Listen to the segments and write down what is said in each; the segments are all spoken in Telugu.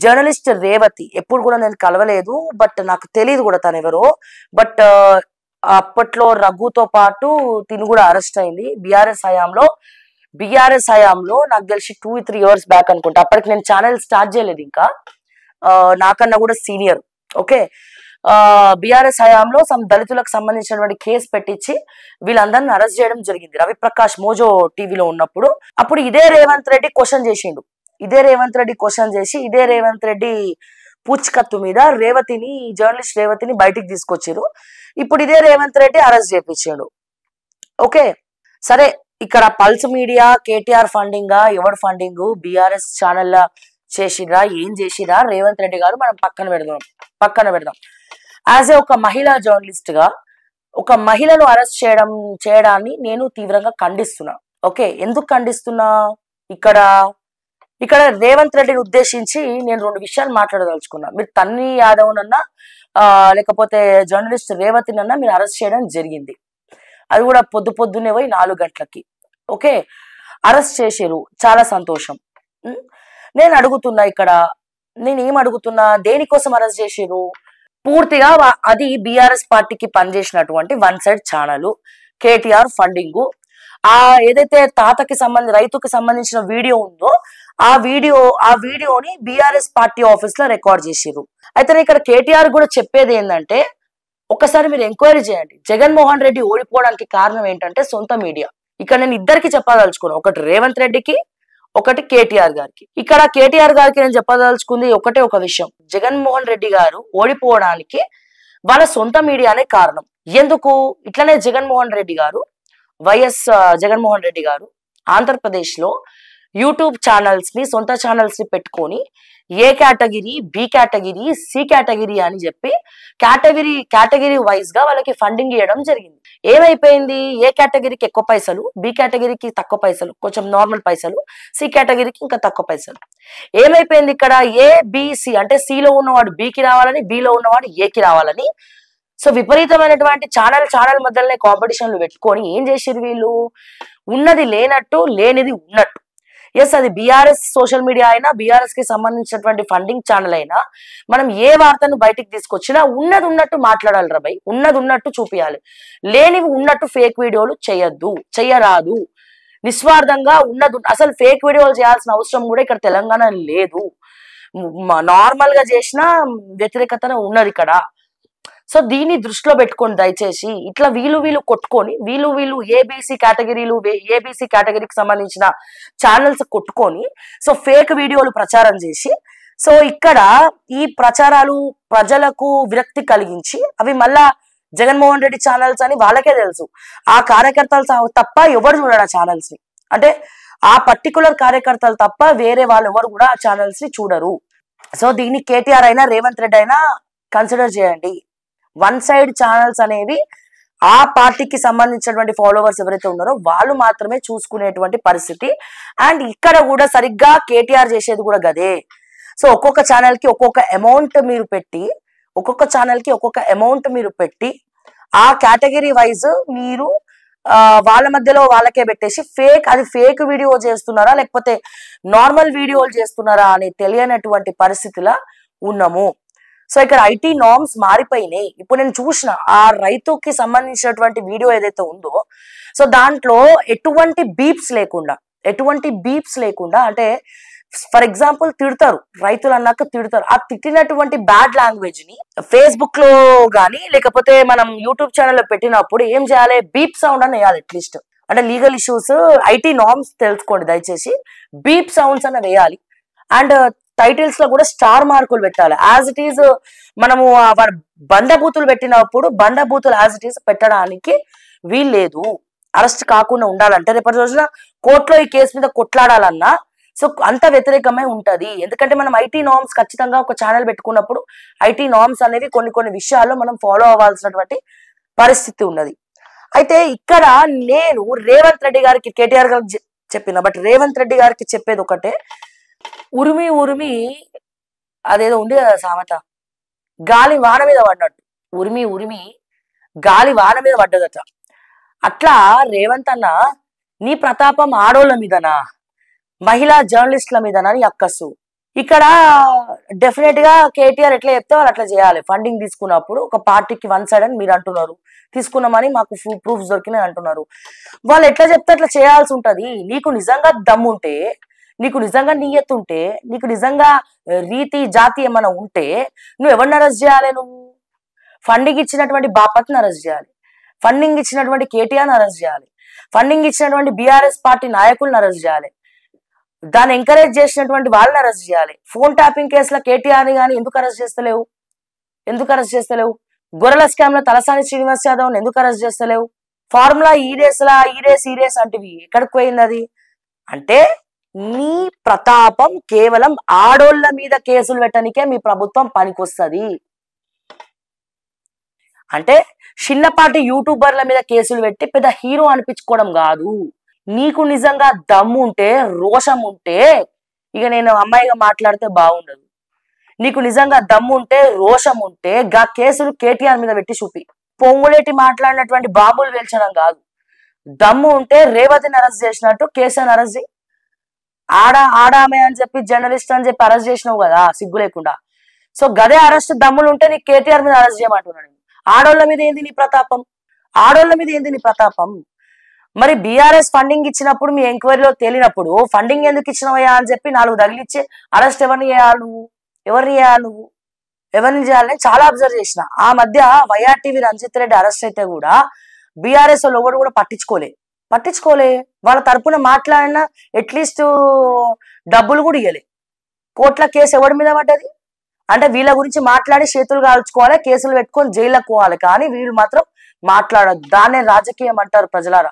జర్నలిస్ట్ రేవతి ఎప్పుడు కూడా నేను కలవలేదు, బట్ నాకు తెలియదు కూడా తను ఎవరో. బట్ అప్పట్లో రఘుతో పాటు తిను కూడా అరెస్ట్ అయింది బీఆర్ఎస్ హయాంలో నాకు తెలిసి 2-3 years బ్యాక్ అనుకుంటా. అప్పటికి నేను ఛానల్ స్టార్ట్ చేయలేదు ఇంకా, నాకన్నా కూడా సీనియర్. ఓకే, బీఆర్ఎస్ హయాంలో దళితులకు సంబంధించినటువంటి కేసు పెట్టించి వీళ్ళందరిని అరెస్ట్ చేయడం జరిగింది. రవిప్రకాష్ మోజో టీవీలో ఉన్నప్పుడు. అప్పుడు ఇదే రేవంత్ రెడ్డి క్వశ్చన్ చేసిండు, ఇదే రేవంత్ రెడ్డి పూచికత్తు మీద జర్నలిస్ట్ రేవతిని బయటికి తీసుకొచ్చారు. ఇప్పుడు ఇదే రేవంత్ రెడ్డి అరెస్ట్ చేయించాడు. ఓకే సరే, ఇక్కడ పల్స్ మీడియా కేటీఆర్ ఫండింగా, ఎవరు ఫండింగ్, బీఆర్ఎస్ ఛానల్ చేసిరా, ఏం చేసిరా రేవంత్ రెడ్డి గారు మనం పక్కన పెడదాం. యాజ్ ఏ ఒక మహిళా జర్నలిస్ట్ గా ఒక మహిళను అరెస్ట్ చేయడాన్ని నేను తీవ్రంగా ఖండిస్తున్నా. ఓకే, ఎందుకు ఖండిస్తున్నా? ఇక్కడ రేవంత్ రెడ్డిని ఉద్దేశించి నేను 2 విషయాలు మాట్లాడదలుచుకున్నా. మీరు తన్ని యాదవ్నన్నా లేకపోతే జర్నలిస్ట్ రేవతినన్నా మీరు అరెస్ట్ చేయడం జరిగింది, అది కూడా పొద్దున్నే పోయి 4 గంటలకి. ఓకే, అరెస్ట్ చేసారు, చాలా సంతోషం. నేను ఏం అడుగుతున్నా, దేనికోసం అరెస్ట్ చేసారు? పూర్తిగా అది బీఆర్ఎస్ పార్టీకి పనిచేసినటువంటి 1 side ఛానల్, కేటీఆర్ ఫండింగ్. ఏదైతే రైతుకి సంబంధించిన వీడియో ఉందో ఆ వీడియోని బీఆర్ఎస్ పార్టీ ఆఫీస్ లో రికార్డ్ చేసిర్రు. అయితే ఇక్కడ కేటీఆర్ కూడా చెప్పేది ఏంటంటే, ఒక్కసారి మీరు ఎంక్వైరీ చేయండి, జగన్మోహన్ రెడ్డి ఓడిపోవడానికి కారణం ఏంటంటే సొంత మీడియా. ఇక్కడ నేను ఇద్దరికి చెప్పదలుచుకున్నాను, ఒకటి రేవంత్ రెడ్డికి, ఒకటి కేటీఆర్ గారికి. ఇక్కడ కేటీఆర్ గారికి నేను చెప్పదలుచుకుంది ఒక విషయం, జగన్మోహన్ రెడ్డి గారు ఓడిపోవడానికి వాళ్ళ సొంత మీడియానే కారణం. ఎందుకు? ఇట్లనే వైఎస్ జగన్మోహన్ రెడ్డి గారు ఆంధ్రప్రదేశ్ లో యూట్యూబ్ ఛానల్స్ ని, సొంత ఛానల్స్ ని పెట్టుకొని A category, B category, C category అని చెప్పి కేటగిరీ వైజ్ గా వాళ్ళకి ఫండింగ్ ఇవ్వడం జరిగింది. ఏమైపోయింది? ఏ కేటగిరీకి ఎక్కువ పైసలు, బి కేటగిరీకి తక్కువ పైసలు, కొంచెం నార్మల్ పైసలు, సి కేటగిరీకి ఇంకా తక్కువ పైసలు. ఏమైపోయింది? ఇక్కడ ఏబిసి అంటే సిలో ఉన్నవాడు బికి రావాలని, బిలో ఉన్నవాడు ఏకి రావాలని, సో విపరీతమైనటువంటి ఛానల్ మధ్యలోనే కాంపిటీషన్లు పెట్టుకొని ఏం చేసిరు వీళ్ళు? ఉన్నది లేనట్టు, లేనిది ఉన్నట్టు. ఎస్, అది బీఆర్ఎస్ సోషల్ మీడియా అయినా, బీఆర్ఎస్ కి సంబంధించినటువంటి ఫండింగ్ ఛానల్ అయినా, మనం ఏ వార్తను బయటికి తీసుకొచ్చినా ఉన్నది ఉన్నట్టు మాట్లాడాలి రా భయ్, ఉన్నది ఉన్నట్టు చూపించాలి. లేనివి ఉన్నట్టు ఫేక్ వీడియోలు చెయ్యరాదు. నిస్వార్థంగా అసలు ఫేక్ వీడియోలు చేయాల్సిన అవసరం కూడా ఇక్కడ తెలంగాణ లేదు. నార్మల్ గా చేసిన వ్యతిరేకత ఉన్నది ఇక్కడ. సో దీన్ని దృష్టిలో పెట్టుకోండి దయచేసి. ఇట్లా వీళ్ళు కొట్టుకొని వీళ్ళు ఏబిసి కేటగిరీకి సంబంధించిన ఛానల్స్ కొట్టుకొని సో ఫేక్ వీడియోలు ప్రచారం చేసి, సో ఇక్కడ ఈ ప్రచారాలు ప్రజలకు విరక్తి కలిగించి అవి మళ్ళా జగన్మోహన్ రెడ్డి ఛానల్స్ అని వాళ్ళకే తెలుసు. ఆ కార్యకర్తలు తప్ప ఎవరు చూడరు ఆ ఛానల్స్ ని, అంటే ఆ పర్టికులర్ కార్యకర్తలు తప్ప వేరే వాళ్ళు ఎవరు కూడా ఆ ఛానల్స్ ని చూడరు. సో దీన్ని కేటీఆర్ అయినా రేవంత్ రెడ్డి అయినా కన్సిడర్ చేయండి. 1 side ఛానల్స్ అనేవి ఆ పార్టీకి సంబంధించినటువంటి ఫాలోవర్స్ ఎవరైతే ఉన్నారో వాళ్ళు మాత్రమే చూసుకునేటువంటి పరిస్థితి. అండ్ ఇక్కడ కూడా సరిగ్గా కేటీఆర్ చేసేది కూడా గదే. సో ఒక్కొక్క ఛానల్ కి ఒక్కొక్క అమౌంట్ మీరు పెట్టి ఆ కేటగిరీ వైజ్ మీరు వాళ్ళ మధ్యలో వాళ్ళకే పెట్టేసి ఫేక్ వీడియో చేస్తున్నారా లేకపోతే నార్మల్ వీడియోలు చేస్తున్నారా అని తెలియనటువంటి పరిస్థితిలో ఉన్నాము. సో ఇక్కడ ఐటీ నార్మ్స్ మారిపోయినాయి. ఇప్పుడు నేను చూసిన ఆ రైతుకి సంబంధించినటువంటి వీడియో ఏదైతే ఉందో, సో దాంట్లో ఎటువంటి బీప్స్ లేకుండా అంటే ఫర్ ఎగ్జాంపుల్ తిడతారు, రైతులు అన్నాక తిడతారు. ఆ తిట్టినటువంటి బ్యాడ్ లాంగ్వేజ్ ని ఫేస్బుక్ లో గానీ లేకపోతే మనం యూట్యూబ్ ఛానల్ లో పెట్టినప్పుడు ఏం చేయాలి? బీప్ సౌండ్ అని వేయాలి అట్లీస్ట్. అంటే లీగల్ ఇష్యూస్, ఐటీ నార్మ్స్ తెలుసుకోండి దయచేసి. బీప్ సౌండ్స్ అన్న వేయాలి. అండ్ టైటిల్స్ లో కూడా స్టార్ మార్కులు పెట్టాలి. యాజ్ ఇట్ ఈజ్ మనము బండబూతులు పెట్టినప్పుడు బండబూతులు యాజ్ ఇట్ ఈజ్ పెట్టడానికి వీల్లేదు. అరెస్ట్ కాకుండా ఉండాలంటే రేపటి రోజున కోర్టులో ఈ కేసు మీద కొట్లాడాలన్నా సో అంత వ్యతిరేకమై ఉంటది. ఎందుకంటే మనం ఐటీ నార్మ్స్ ఖచ్చితంగా ఒక ఛానల్ పెట్టుకున్నప్పుడు ఐటీ నార్మ్స్ అనేవి కొన్ని విషయాల్లో మనం ఫాలో అవ్వాల్సినటువంటి పరిస్థితి ఉన్నది. అయితే ఇక్కడ నేను రేవంత్ రెడ్డి గారికి, కేటీఆర్ గారికి చెప్పిన, బట్ రేవంత్ రెడ్డి గారికి చెప్పేది ఒకటే, ఉరిమి అదేదో ఉంది కదా సామెత, గాలి వాన మీద పడ్డట్టు, ఉరిమి గాలి వాన మీద పడ్డదట. అట్లా రేవంత్ అన్న నీ ప్రతాపం ఆడోళ్ళ మీదనా, మహిళా జర్నలిస్టుల మీదనా నీ అక్కసు? ఇక్కడ డెఫినెట్ గా కేటీఆర్ ఎట్లా చెప్తే వాళ్ళు అట్లా చేయాలి. ఫండింగ్ తీసుకున్నప్పుడు ఒక పార్టీకి వన్ సైడ్ అని మీరు అంటున్నారు, తీసుకున్నామని మాకు ప్రూఫ్స్ దొరికినాయి అంటున్నారు. వాళ్ళు ఎట్లా చెప్తే అట్లా చేయాల్సి ఉంటది. నీకు నిజంగా దమ్ముంటే, నీకు నిజంగా నియత్తుంటే, నీకు నిజంగా రీతి జాతి ఏమైనా ఉంటే నువ్వు ఎవరిని అరెస్ట్ చేయాలి? నువ్వు ఫండింగ్ ఇచ్చినటువంటి బాపత్ని అరెస్ట్ చేయాలి, ఫండింగ్ ఇచ్చినటువంటి కేటీఆర్ని అరెస్ట్ చేయాలి, ఫండింగ్ ఇచ్చినటువంటి బీఆర్ఎస్ పార్టీ నాయకులను అరెస్ట్ చేయాలి, దాన్ని ఎంకరేజ్ చేసినటువంటి వాళ్ళని అరెస్ట్ చేయాలి. ఫోన్ ట్యాపింగ్ కేసులో కేటీఆర్ని కానీ ఎందుకు అరెస్ట్ చేస్తలేవు? ఎందుకు అరెస్ట్ చేస్తలేవు? గొర్రెల స్కామ్ లో తలసాని శ్రీనివాస్ యాదవ్ ఎందుకు అరెస్ట్ చేస్తలేవు? ఫార్ములా ఈ రేస్ అంటివి ఎక్కడికి పోయింది అది? అంటే నీ ప్రతాపం కేవలం ఆడోళ్ల మీద కేసులు పెట్టడానికే మీ ప్రభుత్వం పనికొస్తది. అంటే చిన్నపాటి యూట్యూబర్ల మీద కేసులు పెట్టి పెద్ద హీరో అనిపించుకోవడం కాదు. నీకు నిజంగా దమ్ము ఉంటే, రోషం ఉంటే, ఇక నేను అమ్మాయిగా మాట్లాడితే బాగుండదు. నీకు నిజంగా దమ్ము ఉంటే, రోషం ఉంటే గా కేసులు కేటీఆర్ మీద పెట్టి చూపి. పొంగులేటి మాట్లాడినటువంటి బాంబులు వేల్చడం కాదు. దమ్ము ఉంటే రేవతిని అరెస్ట్ చేసినట్టు కేసీఆర్ అరెస్ట్ చేయి. ఆడామే అని చెప్పి జర్నలిస్ట్ అని చెప్పి అరెస్ట్ చేసినావు కదా సిగ్గు లేకుండా. సో గదే అరెస్ట్ దమ్ములు ఉంటే నీకు కేటీఆర్ మీద అరెస్ట్ చేయమంటున్నాను. ఆడోళ్ల మీద ఏంది నీ ప్రతాపం? ఆడోళ్ల మీద ఏంది నీ ప్రతాపం? మరి బీఆర్ఎస్ ఫండింగ్ ఇచ్చినప్పుడు మీ ఎంక్వైరీలో తేలినప్పుడు ఫండింగ్ ఎందుకు ఇచ్చినవయ్యా అని చెప్పి 4 తగిలిచ్చి అరెస్ట్ ఎవరిని చేయాలి? ఎవరిని చేయాలని చాలా అబ్జర్వ్ చేసిన. ఆ మధ్య వైఆర్టీవీ రంజిత్ రెడ్డి అరెస్ట్ అయితే కూడా బీఆర్ఎస్ వాళ్ళు ఎవరు కూడా పట్టించుకోలే. వాళ్ళ తరపున మాట్లాడిన అట్లీస్ట్ డబ్బులు కూడా ఇవ్వలే. కోర్టుల కేసు ఎవరి మీద పడ్డది? అంటే వీళ్ళ గురించి మాట్లాడి చేతులు కాల్చుకోవాలి, కేసులు పెట్టుకొని జైల్లోకి పోవాలి. కానీ వీళ్ళు మాత్రం మాట్లాడద్దు. దాన్నే రాజకీయం అంటారు ప్రజలారా,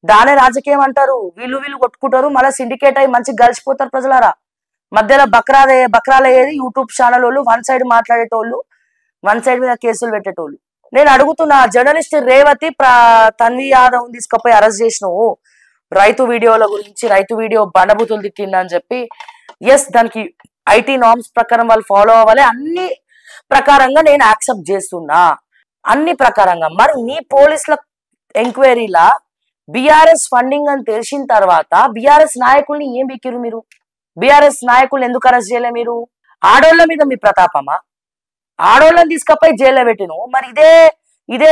దానే రాజకీయం అంటారు. వీళ్ళు కొట్టుకుంటారు, మళ్ళీ సిండికేట్ అయ్యి మంచిగా గడిచిపోతారు ప్రజలారా. మధ్యలో బక్రాలు అయ్యేది యూట్యూబ్ ఛానల్ వాళ్ళు, వన్ సైడ్ మాట్లాడేటోళ్ళు, వన్ సైడ్ మీద కేసులు పెట్టేటోళ్ళు. నేను అడుగుతున్నా, జర్నలిస్ట్ రేవతి తన్వి యాదవ్ తీసుకుపోయి అరెస్ట్ చేసినావు రైతు వీడియోల గురించి, రైతు వీడియో బండబూతులు తిట్టిందని చెప్పి. ఎస్, దానికి ఐటీ నార్మ్స్ ప్రకారం వాళ్ళు ఫాలో అవ్వాలి. అన్ని ప్రకారంగా నేను యాక్సెప్ట్ చేస్తున్నా, అన్ని ప్రకారంగా. మరి నీ పోలీసుల ఎంక్వైరీలా బీఆర్ఎస్ ఫండింగ్ అని తెలిసిన తర్వాత బీఆర్ఎస్ నాయకుల్ని ఏం బీకిరు మీరు? బీఆర్ఎస్ నాయకులు ఎందుకు అరెస్ట్ చేయలే మీరు? ఆడోళ్ల మీద మీ ప్రతాపమా? ఆడోళ్ళని తీసుకపోయి జైల్లో పెట్టిను. మరి ఇదే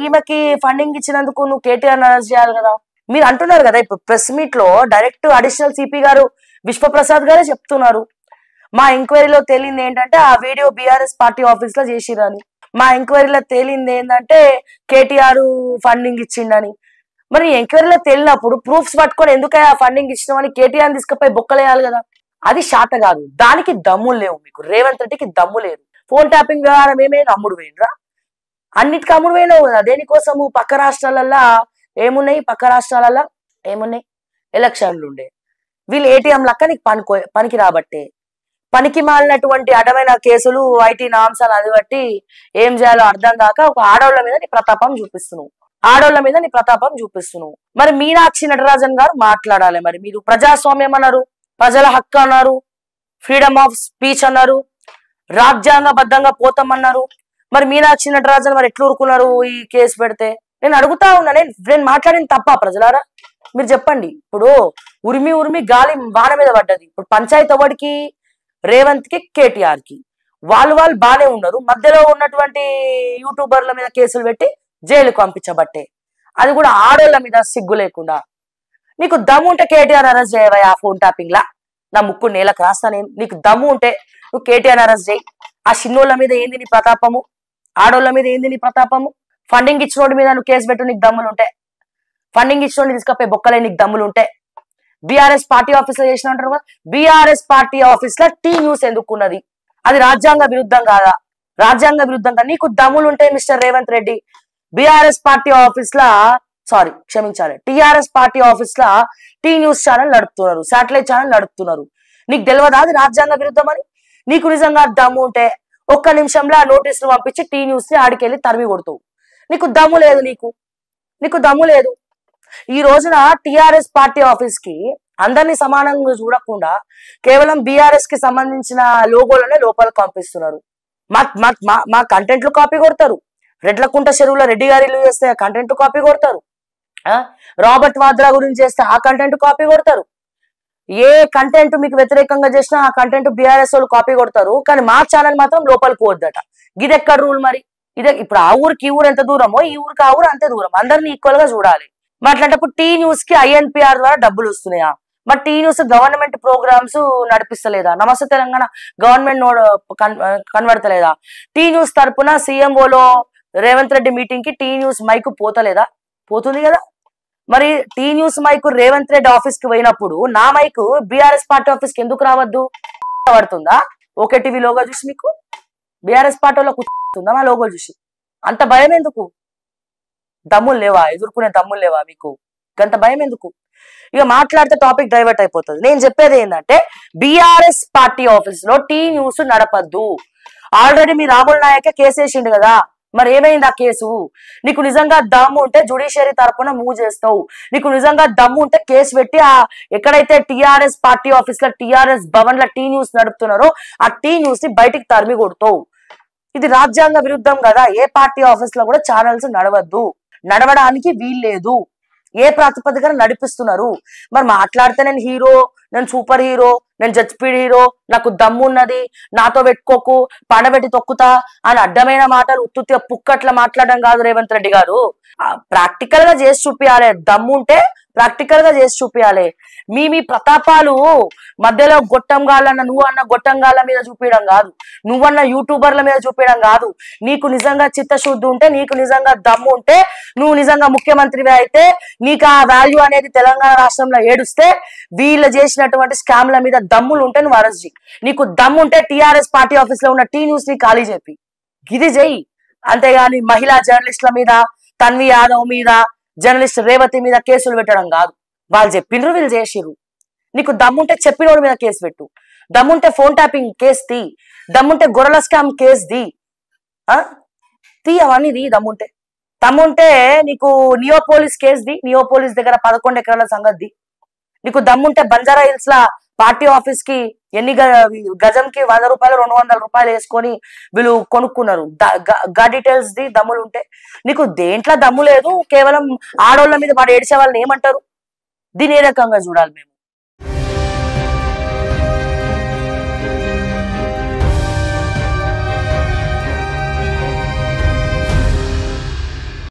ఈమెకి ఫండింగ్ ఇచ్చినందుకు నువ్వు కేటీఆర్ అరెస్ట్ చేయాలి కదా. మీరు అంటున్నారు కదా, ఇప్పుడు ప్రెస్ మీట్ లో డైరెక్ట్ అడిషనల్ సిపి గారు విశ్వప్రసాద్ గారే చెప్తున్నారు, మా ఎంక్వైరీలో తేలింది ఏంటంటే ఆ వీడియో బీఆర్ఎస్ పార్టీ ఆఫీస్ లో చేసిరని. మా ఎంక్వైరీలో తేలింది ఏంటంటే కేటీఆర్ ఫండింగ్ ఇచ్చిండని. మరి ఎంక్వైరీలో తేలినప్పుడు ప్రూఫ్స్ పట్టుకొని ఎందుకయ్యా ఫండింగ్ ఇచ్చినామని కేటీఆర్ తీసుకుపోయి బొక్కలేయాలి కదా. అది శాత కాదు, దానికి దమ్ములు లేవు మీకు. రేవంత్ రెడ్డికి దమ్ము లేదు. ఫోన్ ట్యాపింగ్ వ్యవహారం ఏమైనా అమ్ముడు పోయినరా? అన్నిటికీ అమ్ముడు పోయినావు కదా. దేనికోసము? పక్క రాష్ట్రాలల్లో ఏమున్నాయి? ఎలక్షన్లు ఉండే. వీళ్ళు ఏటీఎం లక్క నీకు పనికి రాబట్టే, పనికి మాలినటువంటి అడమైన కేసులు, ఐటీ నామ్స్ అని అది బట్టి ఏం చేయాలో అర్థం కాక ఒక ఆడోళ్ల మీద నీ ప్రతాపం చూపిస్తున్నావు. మరి మీనాక్షి నటరాజన్ గారు మాట్లాడాలి. మరి మీరు ప్రజాస్వామ్యం అన్నారు, ప్రజల హక్కు అన్నారు, ఫ్రీడమ్ ఆఫ్ స్పీచ్ అన్నారు, రాజ్యాంగబద్ధంగా పోతామన్నారు. మరి మీనాక్షి నటరాజన్ మరి ఎట్లా ఊరుకున్నారు ఈ కేసు పెడితే? నేను అడుగుతా ఉన్నా, నేను మాట్లాడింది తప్ప ప్రజలారా? మీరు చెప్పండి. ఇప్పుడు ఉరిమి గాలి వాన మీద పడ్డది. ఇప్పుడు పంచాయతీ ఎవరికి? రేవంత్ కి, కేటీఆర్ కి. వాళ్ళు బానే ఉన్నారు. మధ్యలో ఉన్నటువంటి యూట్యూబర్ల మీద కేసులు పెట్టి జైలుకు పంపించబట్టే, అది కూడా ఆడోళ్ల మీద సిగ్గు లేకుండా. నీకు దమ్ము ఉంటే కేటీఆర్ అరెస్ట్ చేయవా? ఆ ఫోన్ ట్యాపింగ్ లా నా ముక్కు నేలకు రాస్తాను. నీకు దమ్ము ఉంటే నువ్వు కేటీఆర్ అరెస్ట్ చేయి. ఆ చిన్నోళ్ళ మీద ఏంది నీ ప్రతాపము? ఆడోళ్ల మీద ఏంది నీ ప్రతాపము? ఫండింగ్ ఇచ్చినోడి మీద నువ్వు కేసు పెట్టు నీకు దమ్ములుంటే. ఫండింగ్ ఇచ్చినోడిని తీసుకపోయి బొక్కలే నీకు దమ్ములుంటే. బీఆర్ఎస్ పార్టీ ఆఫీస్ లో చేసిన అంటారు కదా, బీఆర్ఎస్ పార్టీ ఆఫీస్ లో టీ న్యూస్ ఎందుకున్నది? అది రాజ్యాంగ విరుద్ధం కాదా? రాజ్యాంగ విరుద్ధంగా నీకు దమ్ములుంటే mister Revanth Reddy BRS party office లా, క్షమించాలి, టీఆర్ఎస్ పార్టీ ఆఫీస్ లా టీ న్యూస్ ఛానల్ నడుపుతున్నారు, శాటిలైట్ ఛానల్ నడుపుతున్నారు. నీకు తెలియదా అది రాజ్యాంగ విరుద్ధం అని? నీకు నిజంగా దమ్ము ఉంటే ఒక్క నిమిషంలో ఆ నోటీసులు పంపించి టీ న్యూస్ ని ఆడికెళ్ళి తరిమి కొడుతావు. నీకు దమ్ము లేదు. నీకు దమ్ము లేదు. ఈ రోజున టిఆర్ఎస్ పార్టీ ఆఫీస్ కి అందరినీ సమానంగా చూడకుండా కేవలం బీఆర్ఎస్ కి సంబంధించిన లోగోలనే లోపలికి పంపిస్తున్నారు. మా కంటెంట్లు కాపీ కొడతారు. రెడ్లకుంట చెరువులో రెడ్డి గారి ఇల్లు చేస్తే కంటెంట్ కాపీ కొడతారు. రాబర్ట్ వాద్రా గురించి చేస్తే ఆ కంటెంట్ కాపీ కొడతారు. ఏ కంటెంట్ మీకు వ్యతిరేకంగా చేసినా ఆ కంటెంట్ బీఆర్ఎస్ వాళ్ళు కాపీ కొడతారు, కానీ మా ఛానల్ మాత్రం లోపలికి పోద్దట. ఇదెక్కడ రూల్ మరి? ఇదే ఇప్పుడు ఆ ఊరికి ఈ ఊరు ఎంత దూరమో ఈ ఊరికి ఆ ఊరు అంతే దూరం, అందరిని ఈక్వల్ గా చూడాలి. మరి అట్లాంటప్పుడు టీ న్యూస్ కి ఐఎన్పిఆర్ ద్వారా డబ్బులు వస్తున్నాయా? మరి టీ న్యూస్ గవర్నమెంట్ ప్రోగ్రామ్స్ నడిపిస్తలేదా? నమస్తే తెలంగాణ గవర్నమెంట్ కనబడతలేదా? టీ న్యూస్ తరపున సీఎంఓలో రేవంత్ రెడ్డి మీటింగ్ కి టీ న్యూస్ మైక్ పోతలేదా? పోతుంది కదా. మరి T news mike Revanth Reddy office కి పోయినప్పుడు నా మైక్ బీఆర్ఎస్ పార్టీ ఆఫీస్ కి ఎందుకు రావద్దు? పడుతుందా ఓకే టీవీ లోగో చూసి? మీకు బీఆర్ఎస్ పార్టీలో కూర్చుందా మా లోగో చూసి? అంత భయం ఎందుకు? దమ్ములు లేవా? ఎదుర్కొనే దమ్ములు లేవా మీకు? అంత భయం ఎందుకు? ఇక మాట్లాడితే టాపిక్ డైవర్ట్ అయిపోతుంది. నేను చెప్పేది ఏంటంటే బీఆర్ఎస్ పార్టీ ఆఫీస్ లో టీ న్యూస్ నడపద్దు. ఆల్రెడీ మీ రాముల్ నాయకే కేసు వేసిండు కదా, మరి ఏమైంది ఆ కేసు? నీకు నిజంగా దమ్ము ఉంటే జుడిషియరీ తరపున మూవ్ చేస్తావు. నీకు నిజంగా దమ్ము ఉంటే కేసు పెట్టి ఆ ఎక్కడైతే టీఆర్ఎస్ పార్టీ ఆఫీస్ లో టీఆర్ఎస్ భవన్ లో టీ న్యూస్ నడుపుతున్నారో ఆ టీ న్యూస్ ని బయటికి తరిమి కొడతావు. ఇది రాజ్యాంగ విరుద్ధం కదా. ఏ పార్టీ ఆఫీస్ లో కూడా ఛానల్స్ నడవద్దు, నడవడానికి వీల్లేదు. ఏ ప్రాతిపదికన నడిపిస్తున్నారు? మరి మాట్లాడితే నేను హీరో, నేను సూపర్ హీరో, నేను జడ్స్పీడ్ హీరో, నాకు దమ్ము ఉన్నది, నాతో పెట్టుకోకు, పడబెట్టి తొక్కుతా అని అడ్డమైన మాటలు ఉత్తుత్తిగా పుక్కట్ల మాట్లాడడం కాదు రేవంత్ రెడ్డి గారు. ప్రాక్టికల్ గా చేసి చూపించాలి. దమ్ము ఉంటే ప్రాక్టికల్ గా చేసి చూపించాలి. మీ ప్రతాపాలు మధ్యలో గొట్టంగాళ్ళన్న నువ్వు అన్న గొట్టంగాళ్ళ మీద చూపించడం కాదు, నువ్వన్న యూట్యూబర్ల మీద చూపించడం కాదు. నీకు నిజంగా చిత్తశుద్ధి ఉంటే, నీకు నిజంగా దమ్ము ఉంటే, నువ్వు నిజంగా ముఖ్యమంత్రివి అయితే, నీకు ఆ వాల్యూ అనేది తెలంగాణ రాష్ట్రంలో ఏడుస్తే, వీళ్ళు చేసినటువంటి స్కామ్ల మీద దమ్ములు ఉంటే నువ్వు అరెస్ట్ చేయి. నీకు దమ్ము ఉంటే టీఆర్ఎస్ పార్టీ ఆఫీస్ లో ఉన్న టీ న్యూస్ ని ఖాళీ చెప్పి ఇది చెయ్యి. అంతేగాని మహిళా జర్నలిస్టుల మీద, తన్వి యాదవ్ మీద, జర్నలిస్ట్ రేవతి మీద కేసులు పెట్టడం కాదు. వాళ్ళు చెప్పిండ్రు, వీళ్ళు చేసిర్రు. నీకు దమ్ముంటే చెప్పినోడి మీద కేసు పెట్టు, దమ్ముంటే ఫోన్ ట్యాపింగ్ కేసు తీ, దమ్ముంటే గొర్రెల స్కామ్ కేసు తీ అవన్నీ దమ్ముంటే నీకు నియోపోలిస్ కేసు ది, నియోపోలిస్ దగ్గర 11 ఎకరాల సంగతి. నీకు దమ్ముంటే బంజారా హిల్స్ లా పార్టీ ఆఫీస్ కి ఎన్ని గజంకి 100 రూపాయలు 200 రూపాయలు వేసుకొని వీళ్ళు కొనుక్కున్నారు. గా డీటెయిల్స్ ది దమ్ములు ఉంటే. నీకు దేంట్లో దమ్ము లేదు, కేవలం ఆడోళ్ళ మీద వాడు ఏడిచే వాళ్ళని ఏమంటారు? దీని ఏ రకంగా చూడాలి మేము?